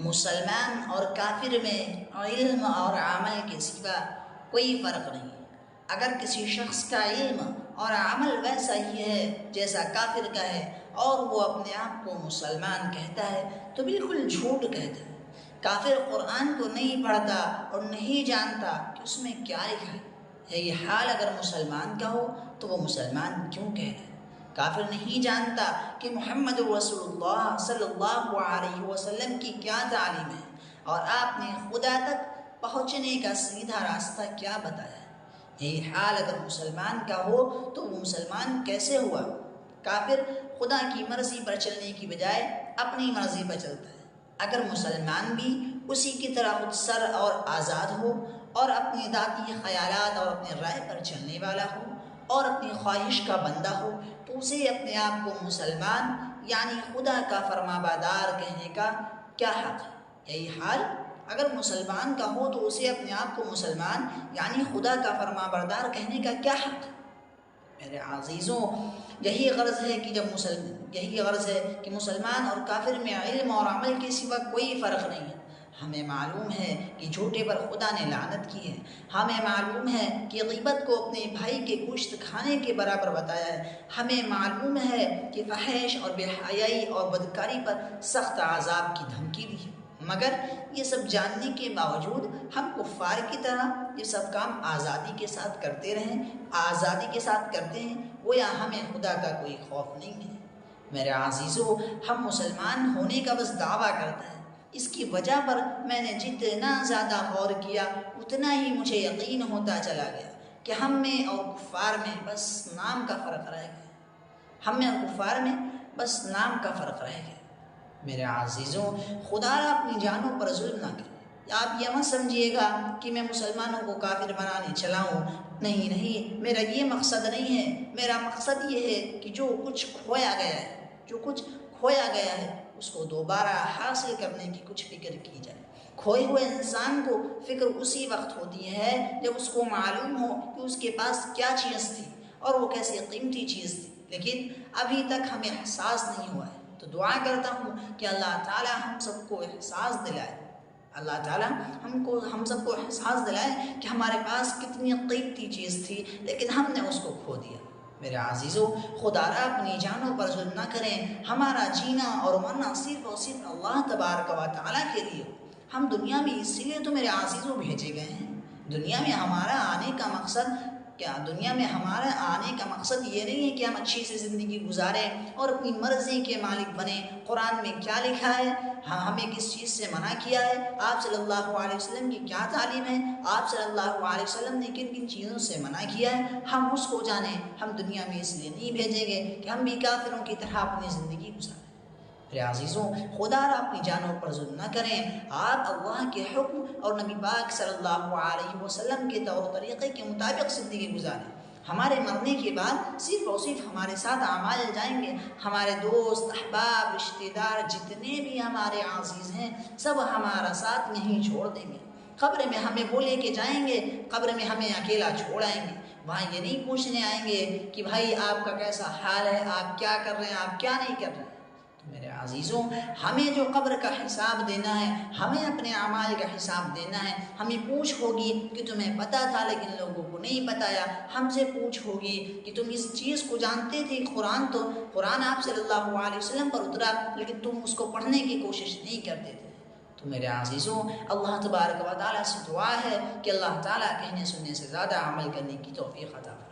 مسلمان اور کافر میں علم اور عمل کے سوا کوئی فرق نہیں۔ اگر کسی شخص کا علم اور عمل ویسا ہی ہے جیسا کافر کا ہے اور وہ اپنے آپ کو مسلمان کہتا ہے تو بالکل جھوٹ کہتا ہے۔ کافر قرآن کو نہیں پڑھتا اور نہیں جانتا کہ اس میں کیا لکھا ہے۔ یہی حال اگر مسلمان کا ہو تو وہ مسلمان کیوں کہہ رہا ہے؟ کافر نہیں جانتا کہ محمد رسول اللہ صلی اللہ علیہ وسلم کی کیا تعلیم ہے اور آپ نے خدا تک پہنچنے کا سیدھا راستہ کیا بتایا ہے۔ یہی حال اگر مسلمان کا ہو تو وہ مسلمان کیسے ہوا؟ کافر خدا کی مرضی پر چلنے کی بجائے اپنی مرضی پر چلتا ہے۔ اگر مسلمان بھی اسی کی طرح خود سر اور آزاد ہو اور اپنی ذاتی خیالات اور اپنے رائے پر چلنے والا ہو اور اپنی خواہش کا بندہ ہو تو اسے اپنے آپ کو مسلمان یعنی خدا کا فرما بردار کہنے کا کیا حق ہے؟ یہی حال اگر مسلمان کا ہو تو اسے اپنے آپ کو مسلمان یعنی خدا کا فرما بردار کہنے کا کیا حق ہے؟ میرے عزیزوں، یہی غرض ہے کہ مسلمان اور کافر میں علم اور عمل کے سوا کوئی فرق نہیں ہے۔ ہمیں معلوم ہے کہ جھوٹے پر خدا نے لعنت کی ہے۔ ہمیں معلوم ہے کہ غیبت کو اپنے بھائی کے گوشت کھانے کے برابر بتایا ہے۔ ہمیں معلوم ہے کہ فحش اور بے حیائی اور بدکاری پر سخت عذاب کی دھمکی دی ہے، مگر یہ سب جاننے کے باوجود ہم کفار کی طرح یہ سب کام آزادی کے ساتھ کرتے ہیں گویا ہمیں خدا کا کوئی خوف نہیں ہے۔ میرے عزیزو، ہم مسلمان ہونے کا بس دعویٰ کرتا ہے۔ اس کی وجہ پر میں نے جتنا زیادہ غور کیا اتنا ہی مجھے یقین ہوتا چلا گیا کہ ہم میں اور کفار میں بس نام کا فرق رہ گیا۔ میرے عزیزوں، خدا را اپنی جانوں پر ظلم نہ کرے۔ آپ یہ مت سمجھیے گا کہ میں مسلمانوں کو کافر بنانے چلا ہوں۔ نہیں، میرا یہ مقصد نہیں ہے۔ میرا مقصد یہ ہے کہ جو کچھ کھویا گیا ہے اس کو دوبارہ حاصل کرنے کی کچھ فکر کی جائے۔ کھوئے ہوئے انسان کو فکر اسی وقت ہوتی ہے جب اس کو معلوم ہو کہ اس کے پاس کیا چیز تھی اور وہ کیسی قیمتی چیز تھی، لیکن ابھی تک ہمیں احساس نہیں ہوا ہے۔ تو دعا کرتا ہوں کہ اللہ تعالی ہم سب کو احساس دلائے کہ ہمارے پاس کتنی قیمتی چیز تھی لیکن ہم نے اس کو کھو دیا۔ میرے عزیزو، خدا را اپنی جانوں پر ظلم نہ کریں۔ ہمارا جینا اور مرنا صرف اور صرف اللہ تبارک و تعالیٰ کے لیے۔ ہم دنیا میں اسی لیے تو میرے عزیزو بھیجے گئے ہیں۔ دنیا میں ہمارا آنے کا مقصد یہ نہیں ہے کہ ہم اچھی سی زندگی گزاریں اور اپنی مرضی کے مالک بنیں۔ قرآن میں کیا لکھا ہے، ہمیں کس چیز سے منع کیا ہے، آپ صلی اللہ علیہ وسلم کی کیا تعلیم ہے، آپ صلی اللہ علیہ وسلم نے کن کن چیزوں سے منع کیا ہے، ہم اس کو جانیں۔ ہم دنیا میں اس لیے نہیں بھیجیں گے کہ ہم بھی کافروں کی طرح اپنی زندگی گزاریں۔ میرے عزیزوں، خدا را اپنی جانوں پر ظلم نہ کریں۔ آپ اللہ کے حکم اور نبی پاک صلی اللہ علیہ وسلم کے طور طریقے کے مطابق زندگی گزاریں۔ ہمارے مرنے کے بعد صرف اور صرف ہمارے ساتھ اعمال جائیں گے۔ ہمارے دوست، احباب، رشتہ دار جتنے بھی ہمارے عزیز ہیں سب ہمارا ساتھ نہیں چھوڑ دیں گے۔ قبر میں ہمیں وہ لے کے جائیں گے، قبر میں ہمیں اکیلا چھوڑ آئیں گے۔ وہاں یہ نہیں پوچھنے آئیں گے کہ بھائی آپ کا کیسا حال ہے، آپ کیا کر رہے ہیں، آپ کیا نہیں کر رہے ہیں۔ تو میرے عزیزوں، ہمیں جو قبر کا حساب دینا ہے، ہمیں اپنے اعمال کا حساب دینا ہے۔ ہمیں پوچھ ہوگی کہ تمہیں پتہ تھا لیکن لوگوں کو نہیں بتایا۔ ہم سے پوچھ ہوگی کہ تم اس چیز کو جانتے تھے، قرآن آپ صلی اللہ علیہ وسلم پر اترا لیکن تم اس کو پڑھنے کی کوشش نہیں کرتے تھے۔ تو میرے عزیزوں، اللہ تبارک و تعالیٰ سے دعا ہے کہ اللہ تعالیٰ کہنے سننے سے زیادہ عمل کرنے کی توفیق عطا فرمائے۔